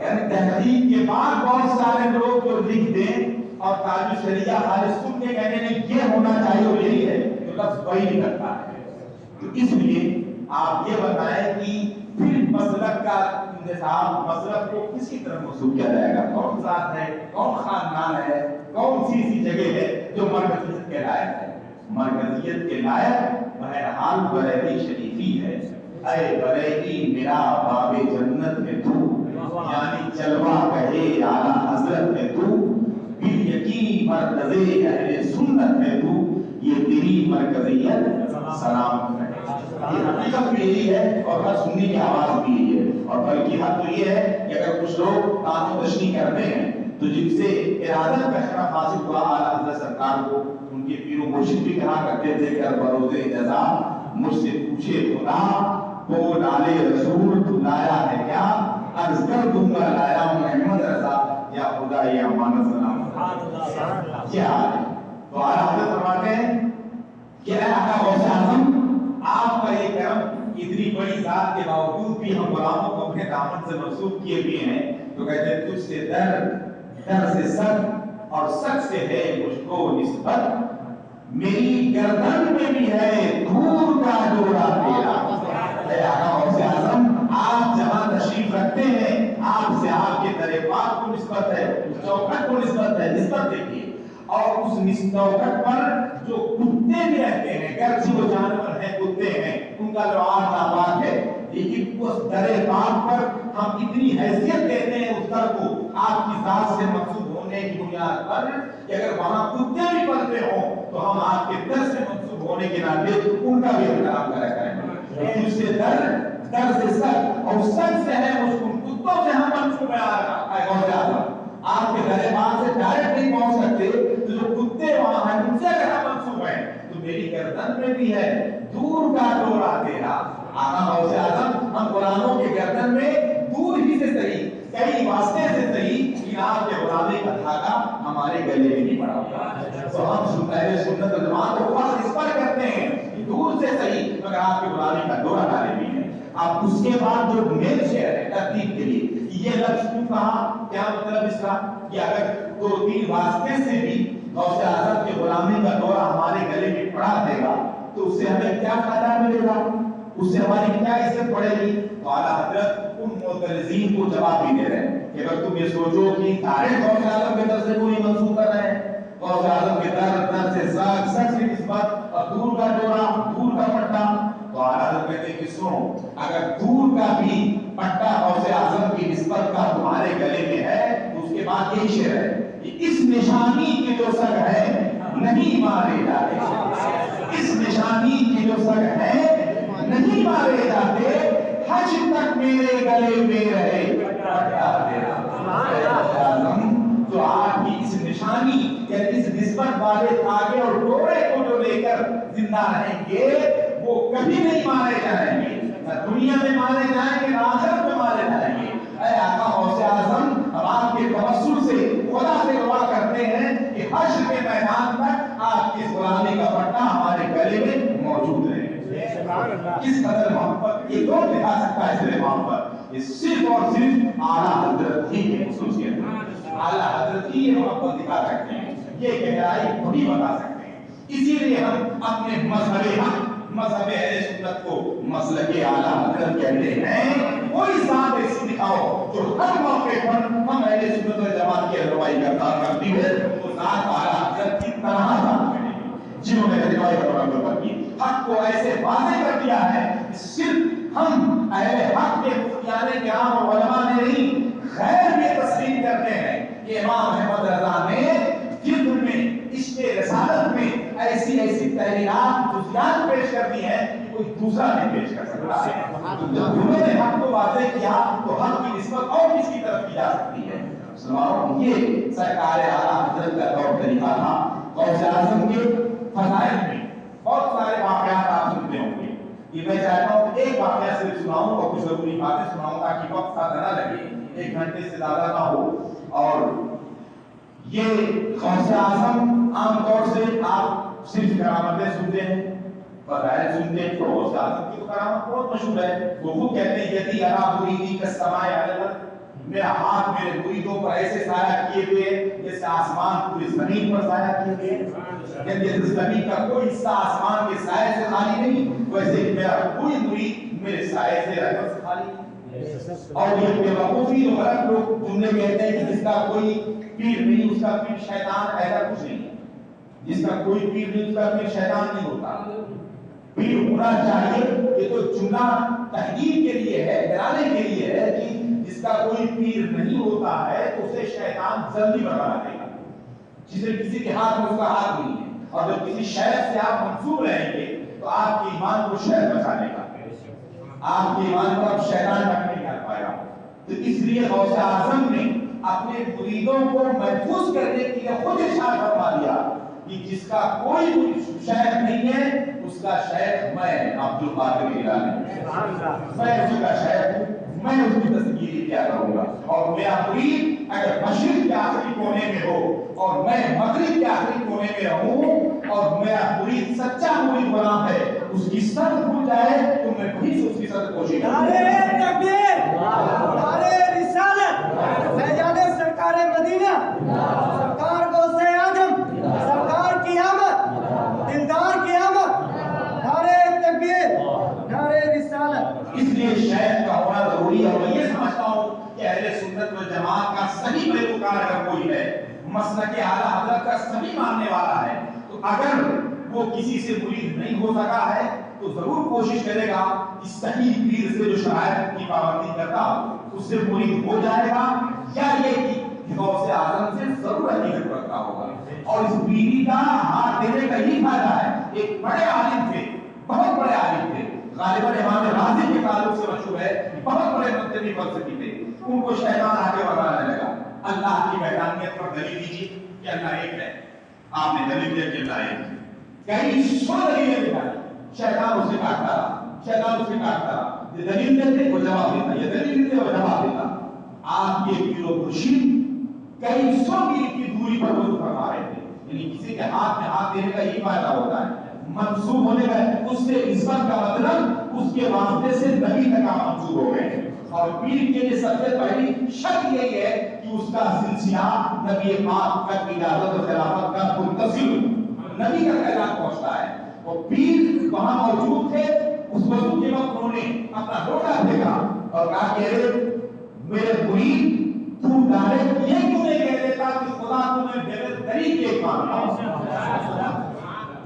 یعنی تحقیق کے بعد بہت سارے لوگ جو لکھ دیں اور تاج شریعہ خالص سن کے کہنے میں یہ ہونا چاہیے اور یہی ہے تو لفظ وہی نہیں کرتا ہے. تو اس لیے آپ یہ بتائیں کہ پھر مسلک کا انتخاب مسلک کو کس کی طرف منسوب کیا جائے گا, کون ذات ہے, کون خاندان ہے, کون سی ایسی جگہ ہے جو مرکزیت کے لائق ہے. مرکزیت کے لائق بہرحال بریلی شریفی ہے. اے بریلی میرا باب جنت ہے تو, یعنی جلوہ کہے اعلیٰ حضرت ہے تو, بال یقین مرکز اہل سنت ہے تو, یہ تیری مرکزیت سلام ہے. یہ حقیقت بھی یہی ہے اور ہر سنی کی آواز بھی یہی ہے. اور بلکہ حد تو یہ ہے کہ اگر کچھ لوگ تعظیم و تشریح کرتے ہیں تو جن سے ارادت کا شرف حاصل ہوا اعلیٰ حضرت سرکار کو ان کے پیر و مرشد بھی کہا کرتے تھے کہ بروز جزا مجھ سے پوچھے خدا وہ ڈالے رسول تو لایا ہے کیا, عرض کر دوں گا لایا ہوں احمد رضا یا خدا یا امانت سلام. کیا حال ہے. تو اعلیٰ حضرت فرماتے ہیں کہ اے آقا غوث اعظم آپ کا یہ کرم, اتنی بڑی ذات کے باوجود بھی ہم غلاموں کو اپنے دامن سے منسوب کیے ہوئے ہیں. تو کہتے ہیں تجھ سے در سے سک اور سک سے ہے مجھ کو نسبت, میری گردن میں بھی ہے دور کا جوڑا تیرا. اے آقا غوث اعظم آپ جہاں تشریف رکھتے ہیں آپ سے اور اس نوکٹ پر جو کتے بھی رہتے ہیں، گرچہ وہ جانور ہیں، کتے ہیں، ان کا لعاب ناپاک ہے، لیکن اس در پاک پر ہم اتنی حیثیت دیتے ہیں اس در کو آپ کی ذات سے منسوب ہونے کی بنیاد پر کہ اگر وہاں کتے بھی پلتے ہوں تو ہم آپ کے در سے منسوب ہونے کے ناطے ان کا بھی احترام کرا کریں۔ اس سے در سے سر اور سر سے ہے اس کتوں سے ہم منسوب ہے آپ کے در پاک سے ڈائریکٹ نہیں پہنچ سکتے، تو جو کتے وہاں ہیں ان سے اگر ہم منسوب ہیں تو میری گردن میں بھی ہے دور کا ڈورا تیرا۔ آقا غوث اعظم ہم غلاموں کے گردن میں دور ہی سے صحیح، کئی واسطے سے صحیح، لیکن آپ کے غلامی کا دھاگا ہمارے گلے میں نہیں پڑا ہوگا۔ تو ہم اہل سنت والجماعت کو فخر اس پر کرتے ہیں کہ دور سے صحیح مگر آپ کے غلامی کا ڈورا ڈالے بھی ہے۔ اب اس کے بعد جو مین شعر ہے ترتیب کے لیے یہ لفظ کیوں کہا، کیا مطلب اس کا کہ اگر دو تین واسطے سے بھی غوث اعظم کے غلامی کا دورہ ہمارے گلے میں پڑا دے گا تو اس سے ہمیں کیا فائدہ ملے گا، اس سے ہماری کیا عزت پڑے گی؟ تو اعلیٰ حضرت ان معترضین کو جواب بھی دے رہے ہیں کہ اگر تم یہ سوچو کہ ڈائریکٹ غوث اعظم کے در سے کوئی منسوب کر رہے ہیں، غوث اعظم کے در سے سچ سے نسبت اور دور کا ڈورا، دور کا پٹا، تو اعلیٰ حضرت کہتے ہیں کہ سنو، اگر دور کا بھی پٹا غوث اعظم کی نسبت کا تمہارے گلے میں ہے تو اس کے بعد یہی شعر ہے کہ اس نشانی کی جو سگ ہے نہیں مارے جاتے، اس نشانی کی جو سگ ہے نہیں مارے جاتے، حج تک میرے گلے میں رہے پٹا تیرا۔ جو آپ کی اس نشانی یعنی اس نسبت والے دھاگے اور ڈورے کو جو لے کر زندہ رہیں گے وہ کبھی نہیں مارے جائیں گے، نہ دنیا میں مارے جائیں گے نہ آخرت میں مارے جائیں گے۔ اے آقا غوث اعظم، ہم آپ کے توسل سے خدا سے دعا کرتے ہیں کہ حشر کے میدان تک آپ کی اس غلامی کا پٹا ہمارے گلے میں موجود رہے۔ کس قدر محبت یہ کون دکھا سکتا ہے؟ اس محبت یہ صرف اور صرف اعلیٰ حضرت ہی کی خصوصیت ہے، اعلیٰ حضرت ہی یہ محبت دکھا سکتے ہیں، یہ گہرائی وہی بتا سکتے ہیں۔ اسی لیے ہم اپنے مذہب اہل سنت کو مسلک اعلیٰ حضرت کہتے ہیں۔ کوئی ذات ایسی دکھاؤ جو ہر موقع پر ہم اہل سنت والجماعت کی رہنمائی کرتی ہے، وہ ذات اعلیٰ حضرت کی طرح ذات ہے جنہوں نے رہنمائی پر کی، حق کو ایسے واضح کر دیا ہے کہ صرف ہم اہل حق کے مفتیان کرام اور علماء نے نہیں، غیر بھی تسلیم کرتے ہیں کہ امام احمد رضا نے جلد میں عشق رسالت میں ایسی تحریرات جزیات پیش کر دی ہیں کہ کوئی دوسرا نہیں پیش کر سکتا ہے۔ جب انہوں نے حق کو واضح کیا تو حق کی نسبت اور کس کی طرف کی جا سکتی ہے؟ مسلمانوں، یہ سرکار اعلیٰ حضرت کا طور طریقہ تھا۔ غوث اعظم کے فضائل میں بہت سارے واقعات آپ سنتے ہوں گے، یہ میں چاہتا ہوں ایک واقعہ صرف سناؤں اور کچھ ضروری باتیں سناؤں تاکہ وقت زیادہ نہ لگے، 1 گھنٹے سے زیادہ نہ ہو۔ اور یہ غوث اعظم عام طور سے آپ صرف کرامتیں سنتے ہیں، فضائل سنتے ہیں، تو غوث اعظم کی تو کرامت بہت مشہور ہے۔ وہ خود کہتے ہیں یدی ارا مریدی کالسماء علی الارض، میرا ہاتھ میرے مریدوں پر ایسے سایہ کیے ہوئے جیسے آسمان پوری زمین پر سایہ کیے ہوئے، یعنی زمین کا کوئی حصہ آسمان کے سائے سے خالی نہیں، ویسے ہی میرا کوئی مرید میرے سائے سے رحمت سے خالی نہیں۔ اور یہ بے وقوفی اور غلط لوگ جملے کہتے ہیں کہ جس کا کوئی پیر نہیں اس کا پیر شیطان، ایسا کچھ نہیں، جس کا کوئی پیر نہیں اس کا پیر شیطان نہیں ہوتا۔ پیر ہونا چاہیے، یہ تو جملہ تحقیق کے لیے ہے، ڈرانے کے لیے ہے کہ جس کا کوئی پیر نہیں ہوتا ہے تو اسے شیطان جلدی بنا دے گا، جسے کسی کے ہاتھ میں اس کا ہاتھ نہیں ہے، اور جب کسی شہر سے آپ منسوب رہیں گے تو آپ کے ایمان کو شہر بچا لے گا، آپ کے ایمان کو اب شیطان تک نہیں کر پائے گا۔ تو اس لیے غوث اعظم نے اپنے مریدوں کو محفوظ کرنے کے لیے خود ارشاد فرما دیا کہ جس کا کوئی شیخ نہیں ہے اس کا شیخ میں عبد القادر جیلانی، میں اس کا شیخ ہوں، میں اس کی تذکیری کیا کروں گا، اور میرا مرید اگر مشرق کے آخری کونے میں ہو اور میں مغرب کے آخری کونے میں رہوں اور میرا مرید سچا مرید بنا ہے، اس کی صدر بھول جائے تو میں وہیں سے اس کی صدر کوشش کروں گا۔ نعرہ تکبیر، نعرہ رسالت، فیضان سرکار مدینہ، سرکار غوث اعظم، سرکار کی آمد، دلدار کی آمد، نعرہ تکبیر، نعرہ رسالت۔ اس لیے شیخ کا ہونا ضروری ہے، اور میں یہ سمجھتا ہوں کہ اہل سنت و جماعت کا صحیح پیروکار اگر کوئی ہے، مسلک اعلی حضرت کا صحیح ماننے والا ہے تو اگر وہ کسی سے مرید نہیں ہو سکا ہے تو ضرور کوشش کرے گا کہ صحیح پیر سے جو شرائط کی پابندی کرتا ہو اس سے مرید ہو جائے گا، یا یہ کہ غوث اعظم سے ضرور حقیقت رکھتا ہوگا۔ اور اس پیری کا ہاتھ دینے کا ہی فائدہ ہے۔ ایک بڑے عالم تھے، بہت بڑے عالم تھے، غالباً امام راضی کے تعلق سے مشہور ہے، بہت بڑے مذہبی فلسفی تھے۔ ان کو شیطان آگے بڑھانے لگا، اللہ کی وحدانیت پر دلیل دیجیے کہ اللہ ایک ہے۔ آپ نے دلیل دیا کہ اللہ ایک ہے، کئی سو دلیلیں دکھائی، شیطان اسے کاٹتا رہا، یہ دلیل دیتے وہ جواب دیتا، یہ دلیل دیتے وہ جواب دیتا۔ آپ کے پیر و مرشد کئی سو میل کی دوری پر وضو فرما رہے تھے، یعنی کسی کے ہاتھ میں ہاتھ دینے کا یہی فائدہ ہوتا ہے، منسوب ہونے کا اس سے نسبت کا مطلب اس کے واسطے سے نبی تک منسوب ہو گئے۔ اور پیر کے لیے سب سے پہلی شرط یہی ہے کہ اس کا سلسلہ نبی پاک تک اجازت و خلافت کا متصل نبی کا پیغام پہنچتا ہے۔ وہ پیر وہاں موجود تھے، اس وضو کے وقت انہوں نے اپنا لوٹا پھینکا اور کہا کہ میرے مرید تو ڈائریکٹ یہ کیوں نہیں کہہ دیتا کہ خدا تمہیں بغیر دلیل کے مانتا ہوں،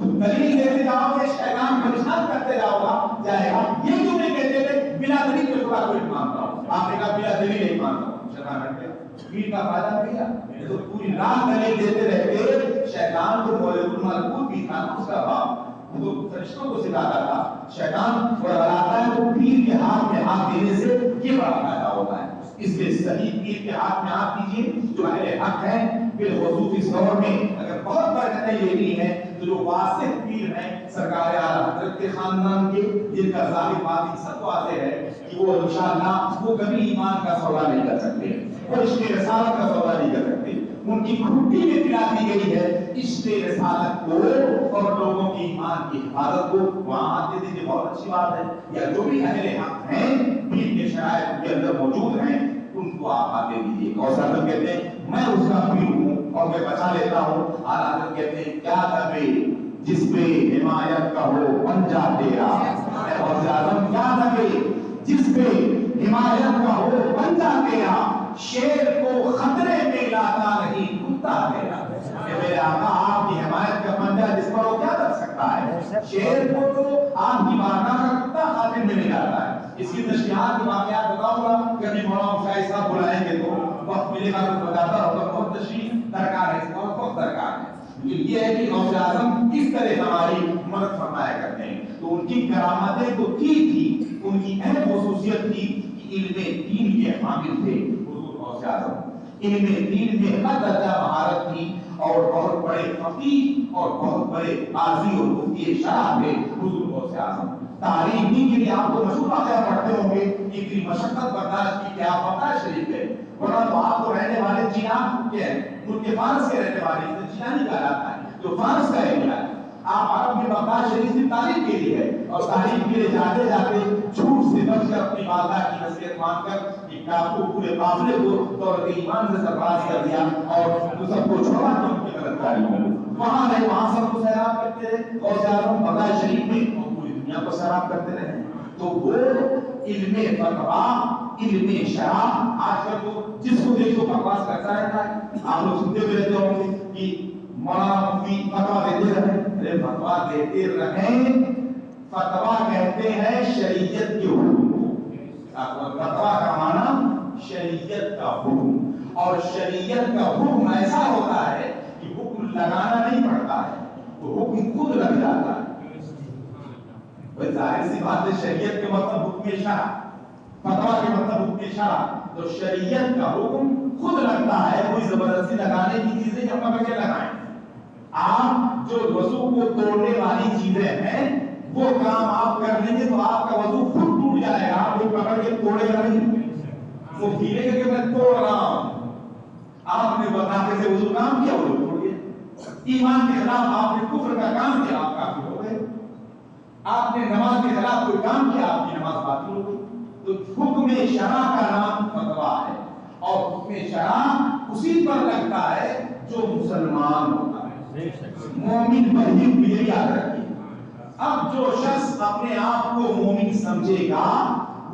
دلیل دیتے جاؤ گے شیطان پریشان کرتے جاؤ گا جائے گا، یہ کیوں نہیں کہتے تھے بلا دلیل کے خدا کو نہیں مانتا ہوں؟ آپ نے کہا بلا دلیل نہیں مانتا ہوں، شیطان ہٹ گیا، پیر کا فائدہ کیا؟ یہ تو پوری رات دلیل دیتے رہتے، شیطان کو مولد الملکوت بھی تھا اس کا باپ، وہ تو فرشتوں کو سکھاتا تھا، شیطان بڑھاتا ہے تو پیر کے ہاتھ میں ہاتھ دینے سے یہ بڑا فائدہ ہوتا ہے۔ اس لیے صحیح پیر کے ہاتھ میں ہاتھ دیجیے جو اہل حق ہیں، بالخصوص اس دور میں اگر بہت برکتیں لینی ہے تو جو واسط پیر ہیں سرکار اعلی حضرت کے خاندان کے، جن کا ظاہر باطن سب واضح ہے کہ وہ انشاءاللہ وہ کبھی ایمان کا سودا نہیں کر سکتے، وہ عشق رسالت کا سودا نہیں کر سکتے، ان کی کھٹی میں پلا دی گئی ہے عشق رسالت کو اور لوگوں کی ایمان کی حفاظت کو، وہاں آتے دیجیے، بہت اچھی بات ہے۔ یا جو بھی اہل حق ہیں پیر کے شرائط کے اندر موجود ہیں ان کو آپ آتے دیجیے۔ غوث اعظم کہتے ہیں میں اس کا پیر ہوں اور میں بچا لیتا ہوں۔ اعلیٰ حضرت کہتے ہیں کیا دبے جس پہ حمایت کا ہو پنجہ تیرا، غوث اعظم کیا دبے جس پہ حمایت کا ہو پنجہ تیرا، شیر کو خطرے میں لاتا نہیں کتا تیرا۔ کہ میرے آقا آپ کی حمایت کا پنجہ جس پر وہ کیا کر سکتا ہے؟ شیر کو تو آپ کی بارگاہ کا کتا خاطر میں نہیں لاتا ہے۔ اس کی تشریحات کے واقعات بتاؤں گا، کبھی مولانا شاہد صاحب بلائیں گے تو وقت ملے گا تو بتاتا رہوں گا، بہت تشریح درکار ہے، اس کا وقت درکار ہے۔ یہ ہے کہ غوث اعظم کس طرح ہماری مدد فرمایا کرتے ہیں، تو ان کی کرامتیں تو تھی، ان کی اہم خصوصیت تھی کہ علم دین کے حامل تھے حضور غوث اعظم، علم دین میں ہر درجہ مہارت تھی اور بہت بڑے فقیہ اور بہت بڑے قاضی اور مفتی شرع تھے حضور غوث اعظم۔ تعلیم دین کے لیے آپ کو مشہور واقعہ پڑھتے ہوں گے، اتنی مشقت برداشت کی کہ آپ مکہ شریف گئے، ورنہ تو آپ کو رہنے والے چینا کے ہیں، ملک فارس کے رہنے والے، اس سے چینا نہیں کہا جاتا ہے، جو فارس کا ایریا ہے۔ آپ عرب میں مکہ شریف کی تعلیم کے لیے ہے اور تعلیم کے لیے جاتے جاتے جھوٹ سے بچ کر اپنی والدہ کی نصیحت مان کر ایک آپ کو پورے قافلے کو دولت ایمان سے سرفراز کر دیا اور سب کو چھوڑا کہ ان کی غلط کاری میں وہاں رہے، وہاں سب کو سیراب کرتے رہے، غوث اعظم مکہ شریف میں دنیا کو سیراب کرتے رہے۔ تو وہ علم فتویٰ، علم شرع، آج کل تو جس کو دیکھو بکواس کرتا رہتا ہے، آپ لوگ سنتے ہوئے رہتے ہوں گے کہ مولانا مفتی فتویٰ دیتے رہیں، ارے فتویٰ دیتے رہیں، فتویٰ کہتے ہیں شریعت کے حکم کو، فتویٰ کا معنی شریعت کا حکم، اور شریعت کا حکم ایسا ہوتا ہے کہ حکم لگانا نہیں پڑتا ہے، وہ حکم خود لگ جاتا ہے۔ ظاہر سی بات ہے شریعت کے مطلب حکم شرع، فتویٰ کے مطلب حکم شرع، تو شریعت کا حکم خود لگتا ہے، کوئی زبردستی لگانے کی چیزیں ہم پکڑ کے لگائیں۔ آپ جو وضو کو توڑنے والی چیزیں ہیں وہ کام آپ کر لیں گے تو آپ کا وضو خود ٹوٹ جائے گا، آپ کو پکڑ کے توڑے گا نہیں، وہ پھیلے گا کہ میں توڑ رہا ہوں۔ آپ نے بتانے سے وضو کام کیا، وضو توڑ گیا۔ ایمان کے خلاف آپ نے کفر کا کام کیا، آپ کافر ہو گئے۔ آپ نے نماز کے خلاف کوئی کام کیا، آپ کی نماز باطل ہو گئی۔ تو حکم شرع کا نام فتویٰ ہے، اور حکم شرع اسی پر لگتا ہے جو مسلمان ہوتا ہے، مومن پر ہی یاد رکھیے۔ اب جو شخص اپنے آپ کو مومن سمجھے گا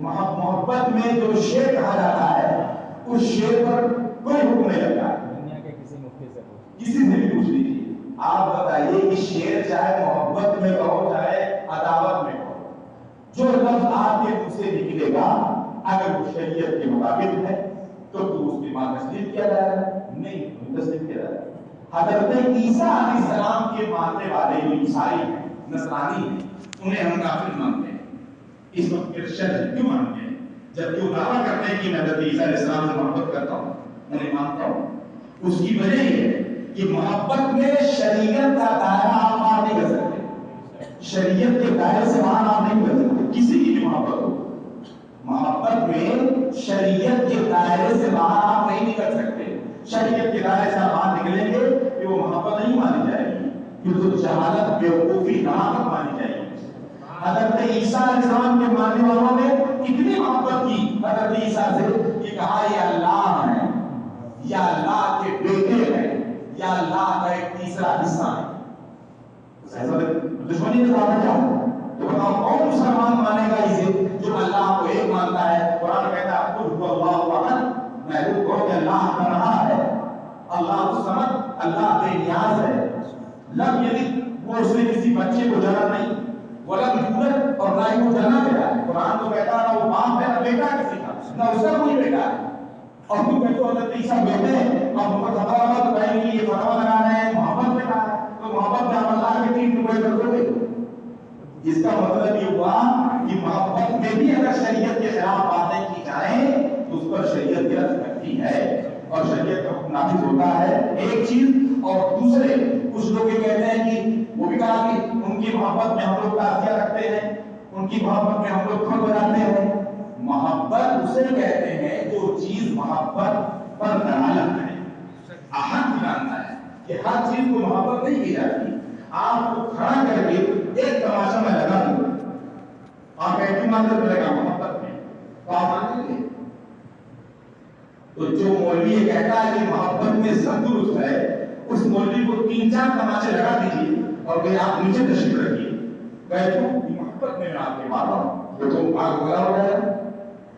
محبت میں جو شعر کہا جاتا ہے اس شعر پر کوئی حکم نہیں لگتا. دنیا کے کسی مفتی سے کسی سے بھی پوچھ لیجیے. آپ بتائیے کہ شعر چاہے محبت میں کہو چاہے عداوت میں کہو، جو لفظ آپ کے منہ سے نکلے گا اگر وہ شریعت کے مطابق ہے تو اس کی بات تسلیم کیا جائے گا، نہیں تسلیم کیا جائے گا. حضرت عیسیٰ علیہ السلام کے ماننے والے جو عیسائی ہیں، نصرانی ہیں، انہیں ہم کافر مانتے ہیں. اس وقت کرسچن ہے کیوں مانتے ہیں؟ جبکہ وہ دعویٰ کرتے ہیں کہ میں حضرت عیسیٰ علیہ السلام سے محبت کرتا ہوں، انہیں مانتا ہوں. اس کی وجہ یہ ہے کہ محبت میں شریعت کا دائرہ آپ پار نہیں کر سکتے. شریعت کے دائرے سے باہر آپ نہیں کر سکتے کسی کی بھی محبت ہو. محبت میں شریعت کے دائرے سے باہر آپ نہیں نکل سکتے. شریعت کے دائرے سے باہر نکلیں گے کہ وہ محبت نہیں مانی جائے گی، کیونکہ جہالت بیوقوفی حماقت مانی جائے گی. حضرت عیسیٰ علیہ السلام کے ماننے والوں نے کتنی محبت کی حضرت عیسیٰ سے کہ کہا یہ اللہ ہے، یا اللہ کے بیٹے ہیں، یا اللہ کا ایک تیسرا حصہ ہے. دشمنی کے ساتھ کیا تو بتاؤ کون مسلمان مانے گا اسے جو اللہ کو ایک مانتا ہے؟ قرآن کہتا ہے قل هو اللہ احد، محبوب کہو کہ اللہ تنہا ہے، اللہ الصمد، اللہ بے نیاز ہے. لم یلد، وہ اس نے کسی بچے کو جنا نہیں، ولم یولد، اور نہ ہی وہ جنا گیا ہے. قرآن تو کہتا ہے نہ وہ باپ ہے نہ بیٹا کسی کا، نہ اس کا کوئی بیٹا ہے. اور تم کہتے ہو حضرت عیسیٰ بیٹے ہیں اور محمد صلی اللہ علیہ وسلم کہیں گے یہ فتوا لگا رہے ہیں محبت میں کہا ہے تو محبت میں آپ اللہ کے 3 ٹکڑے کر دو گے. اس کا مطلب یہ ہوا کہ محبت میں بھی اگر شریعت کے خلاف باتیں کی جائیں تو اس پر شریعت گرفت کرتی ہے اور شریعت کا حکم نافذ ہوتا ہے. ایک چیز. اور دوسرے کچھ لوگ یہ کہتے ہیں کہ وہ بھی کہا کہ ان کی محبت میں ہم لوگ تعزیہ رکھتے ہیں، ان کی محبت میں ہم لوگ کھڑ بجاتے ہیں. محبت اسے کہتے ہیں جو چیز محبت پر دلالت ہے، احد دکھاتا ہے کہ ہر چیز کو محبت نہیں کی جاتی. آپ کو کھڑا کر کے ایک تماشا میں لگا دوں، آپ اعتماد کرے گا محبت میں تو آپ مانیں گے. تو جو مولوی یہ کہتا ہے کہ محبت میں سب درست ہے، اس مولوی کو 3-4 تماشے لگا دیجیے اور کہ آپ نیچے تشریف رکھیے. کہ تو محبت میں آپ کے مار رہا ہوں تو تم بھاگ بگا ہو رہا ہے.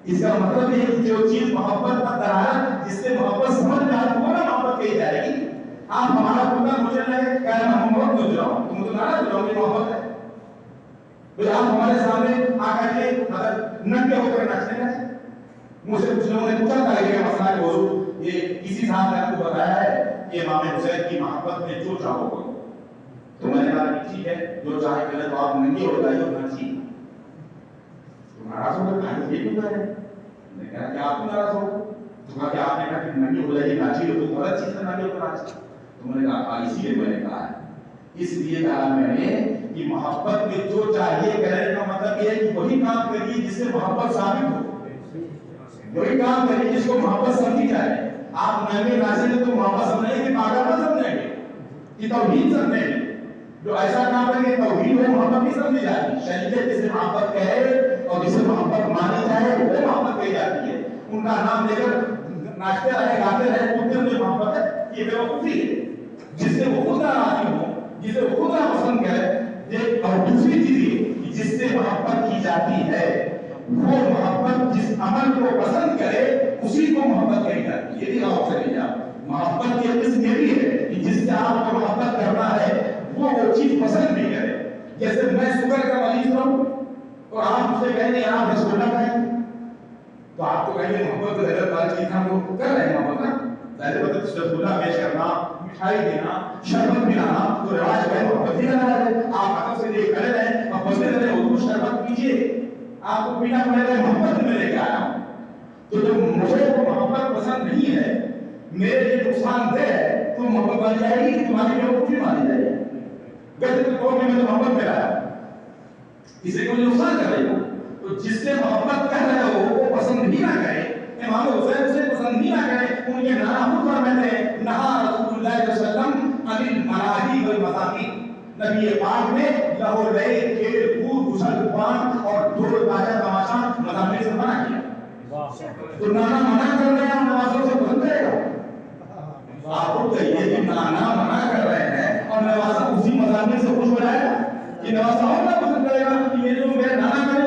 اس کا مطلب یہ کہ جو چیز محبت کا دلالت جس سے محبت سمجھ میں آتی وہ نہ محبت کہی جائے گی. آپ ہمارا خدا مجھے لگے کہ میں محبت کو جاؤں تم تو ناراض ہو جاؤ گے محبت ہے. تو آپ ہمارے سامنے آ کر کے اگر ننگے ہو کر ناچنے لگے. مجھ سے کچھ لوگوں نے پوچھا تھا کہ مسئلہ کہ حضور یہ کسی صاحب نے آپ کو بتایا ہے کہ امام حسین کی محبت میں جو چاہو کرو. تو میں نے کہا کہ ٹھیک ہے جو چاہے کرے تو آپ ننگے ہو جائیے اور ناچیے. ناراض ہو کر کہا یہ کیوں کہہ رہے ہیں؟ میں نے کہا کہ آپ کو ناراض ہو تو کہا کہ آپ نے کہا کہ ننگے ہو جائیے ناچیے تو غلط چیز ہے ننگے ہو کر ناچیے. تو میں نے کہا اسی لیے میں نے کہا ہے، اس لیے کہا میں نے کہ محبت میں جو چاہیے کرنے کا مطلب یہ ہے کہ وہی کام کریے جس سے محبت ثابت ہو، وہی کام کریے جس کو محبت سمجھی جائے. آپ ننگے ناچیں گے تو محبت سمجھیں گے، پاگل نہ سمجھیں گے کہ توحید سمجھیں گے. جو ایسا کام کریں گے توحید ہو محبت نہیں سمجھی جاتی. شریعت جسے محبت کہے اور جسے محبت مانی جائے وہ محبت کہی جاتی ہے. ان کا نام لے کر ناچتے رہے گاتے رہے کودتے مجھے محبت ہے، یہ بیوقوفی ہے. جس سے وہ خود نہ راضی ہو، جسے وہ خود نہ پسند کرے. اور دوسری چیز یہ جس سے محبت کی جاتی ہے وہ محبت جس عمل کو پسند کرے اسی کو محبت کہی جاتی ہے. یہ بھی غور سے لیجیے. محبت کی قسم یہ بھی ہے کہ جس سے آپ کو محبت کرنا ہے وہ چیز پسند بھی کرے. جیسے میں شوگر کا مریض ہوں اور آپ مجھ سے کہیں گے آپ رسگلہ کھائیں تو آپ کو کہیں گے محبت کو حضرت والی چیز ہم لوگ کر رہے ہیں. محبت نا ظاہر بات رسگلہ پیش کرنا، مٹھائی دینا، شربت پلانا تو رواج ہے، محبت ہی کرنا ہے. آپ حق سے یہ کرے رہے اور بستے رہے حضور شربت پیجیے، آپ کو پینا پڑے گا، محبت میں لے کے آیا ہوں. تو جب مجھے وہ محبت پسند نہیں ہے، میرے لیے نقصان دہ ہے، تو محبت مانی جائے گی کہ تمہاری بیوقوفی مانی جائے گی. ویسے تو کہو کہ میں تو محبت میں لایا اسے کوئی نقصان کرے گا. تو جس سے محبت کر رہے ہو وہ پسند ہی نہ کرے، امام حسین سے پسند ہی نہ کرے. ان کے نانا خود فرماتے ہیں نہا رسول اللہ صلی اللہ علیہ وسلم عن المراحی والمساکین. نبی پاک نے لہو لہے کھیل کود غسل خوان اور ڈھول باجا تماشا مزامین سے منع کیا. تو نانا منع کر رہے ہیں نوازوں سے پسند کرے گا. آپ کو کہیے کہ نانا منع کر رہے ہیں اور نوازا اسی مزامین سے خوش ہو جائے گا کہ نوازا اور نہ پسند کرے گا کہ یہ جو میرے نانا کرے